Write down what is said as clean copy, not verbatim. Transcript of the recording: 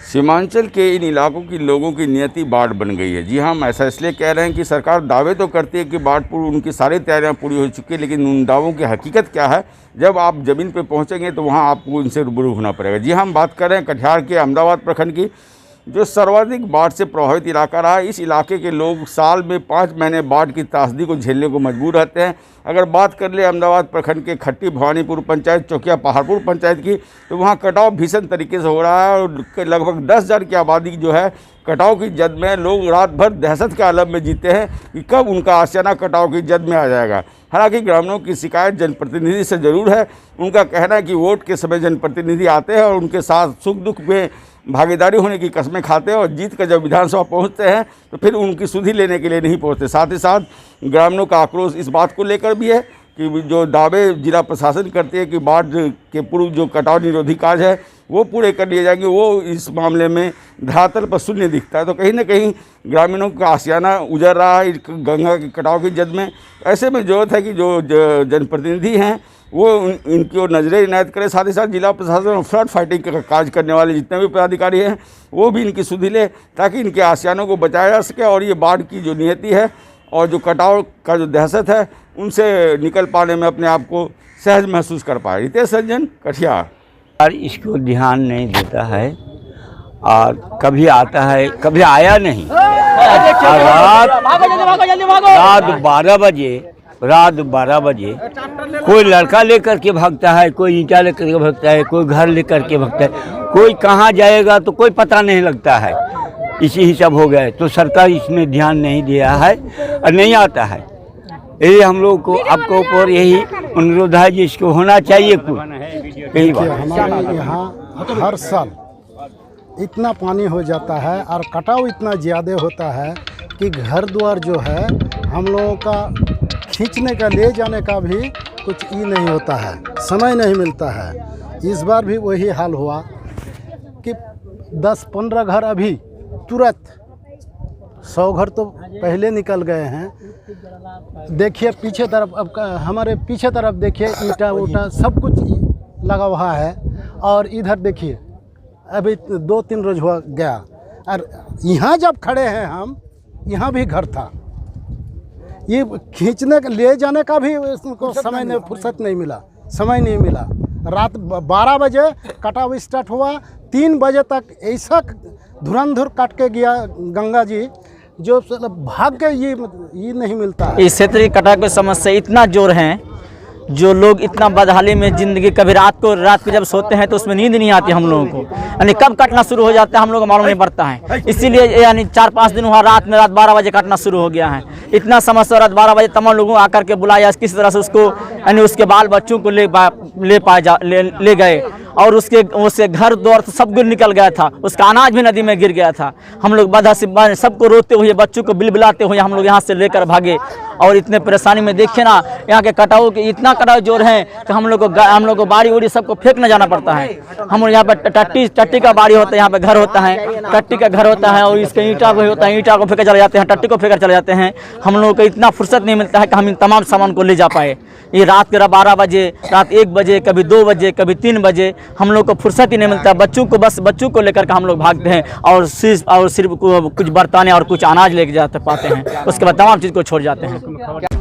सीमांचल के इन इलाकों की लोगों की नियति बाढ़ बन गई है। जी हाँ, हम ऐसा इसलिए कह रहे हैं कि सरकार दावे तो करती है कि बाढ़ पूर्व उनकी सारी तैयारियां पूरी हो चुकी है, लेकिन उन दावों की हकीकत क्या है, जब आप ज़मीन पे पहुंचेंगे तो वहां आपको उनसे रूबरू होना पड़ेगा। जी हाँ, हम बात कर रहे हैं कटिहार के अहमदाबाद प्रखंड की, जो सर्वाधिक बाढ़ से प्रभावित इलाका रहा। इस इलाके के लोग साल में 5 महीने बाढ़ की त्रासदी को झेलने को मजबूर रहते हैं। अगर बात कर ले अहमदाबाद प्रखंड के खट्टी भवानीपुर पंचायत, चौकिया पहाड़पुर पंचायत की, तो वहाँ कटाव भीषण तरीके से हो रहा है और लगभग 10,000 की आबादी जो है कटाव की जद में। लोग रात भर दहशत के आलम में जीते हैं कि कब उनका आशियाना कटाव की जद में आ जाएगा। हालांकि ग्रामीणों की शिकायत जनप्रतिनिधि से ज़रूर है। उनका कहना है कि वोट के समय जनप्रतिनिधि आते हैं और उनके साथ सुख दुख में भागीदारी होने की कस्में खाते हैं, और जीत कर जब विधानसभा पहुंचते हैं तो फिर उनकी सुधि लेने के लिए नहीं पहुंचते। साथ ही साथ ग्रामीणों का आक्रोश इस बात को लेकर भी है कि जो दावे जिला प्रशासन करती है कि बाढ़ के पूर्व जो कटाव निरोधी कार्य है वो पूरे कर लिए जाएंगे, वो इस मामले में धरातल पर शून्य दिखता है। तो कहीं ना कहीं ग्रामीणों का आशियाना उजड़ रहा है गंगा के कटाव की जद में। ऐसे में ज़रूरत है कि जो जनप्रतिनिधि हैं वो इनकी ओर नजरें इनायत करें। साथ ही साथ जिला प्रशासन और फ्लड फाइटिंग का कार्य करने वाले जितने भी पदाधिकारी हैं वो भी इनकी सुधि ले, ताकि इनके आशियानों को बचाया जा सके और ये बाढ़ की जो नियति है और जो कटाव का जो दहशत है उनसे निकल पाने में अपने आप को सहज महसूस कर पाए। रितेश रंजन, कटिहार। और इसको ध्यान नहीं देता है और कभी आता है, कभी आया नहीं। रात 12 बजे कोई लड़का लेकर के भागता है, कोई ईंटा लेकर के भागता है, कोई घर लेकर के भागता है, कोई कहाँ जाएगा तो कोई पता नहीं लगता है। इसी हिसाब हो गया है। तो सरकार इसमें ध्यान नहीं दिया है और नहीं आता है। यही हम लोग को आपके ऊपर यही अनुरोध है कि इसको होना चाहिए कुछ। यही बात हमारे यहाँ हर साल इतना पानी हो जाता है और कटाव इतना ज़्यादा होता है कि घर द्वार जो है हम लोगों का खींचने का, ले जाने का भी कुछ ही नहीं होता है, समय नहीं मिलता है। इस बार भी वही हाल हुआ कि 10-15 घर अभी तुरंत, 100 घर तो पहले निकल गए हैं। देखिए पीछे तरफ, अब हमारे पीछे तरफ देखिए ईंटा ऊटा सब कुछ लगा हुआ है, और इधर देखिए अभी 2-3 रोज हुआ गया। और यहाँ जब खड़े हैं हम, यहाँ भी घर था। ये खींचने ले जाने का भी इसको समय नहीं, फुर्सत नहीं मिला, समय नहीं मिला। रात 12 बजे कटाव स्टार्ट हुआ, 3 बजे तक ऐसा धुरंधुर काट के गया गंगा जी, जो भाग के ये नहीं मिलता। इस क्षेत्र की कटाव की समस्या इतना जोर है, जो लोग इतना बदहाली में ज़िंदगी, कभी रात को जब सोते हैं तो उसमें नींद नहीं आती हम लोगों को, यानी कब कटना शुरू हो जाता है हम लोग को मालूम नहीं पड़ता है। इसीलिए यानी 4-5 दिन हुआ रात 12 बजे कटना शुरू हो गया है। इतना समस्या, रात 12 बजे तमाम लोगों को आकर के बुलाया, किसी तरह से उसको यानी उसके बाल बच्चों को ले गए, और उसके घर द्वार तो सब कुछ निकल गया था, उसका अनाज भी नदी में गिर गया था। हम लोग बाधा से सबको रोते हुए, बच्चों को बिलबिलाते हुए हम लोग यहाँ से लेकर भागे। और इतने परेशानी में देखिए ना, यहाँ के कटाव के इतना कटाव जोर है कि हम लोग को बाड़ी उड़ी सबको फेंकने जाना पड़ता है। हम लोग यहाँ पर टट्टी का बाड़ी होता है, यहाँ पे घर होता है, टट्टी का घर होता है, और इसके ईंटा भी होता है, ईंटा को फेंकर चले जाते हैं, टट्टी को फेंकर चले जाते हैं। हम लोगों को इतना फुर्सत नहीं मिलता है कि हम इन तमाम सामान को ले जा पाए। ये रात के 12 बजे, रात 1 बजे, कभी 2 बजे, कभी 3 बजे हम लोग को फुर्सत ही नहीं मिलता। बच्चों को लेकर के हम लोग भागते हैं और सिर्फ कुछ बर्तन और कुछ अनाज लेके जाते पाते हैं, उसके बाद तमाम चीज़ को छोड़ जाते हैं।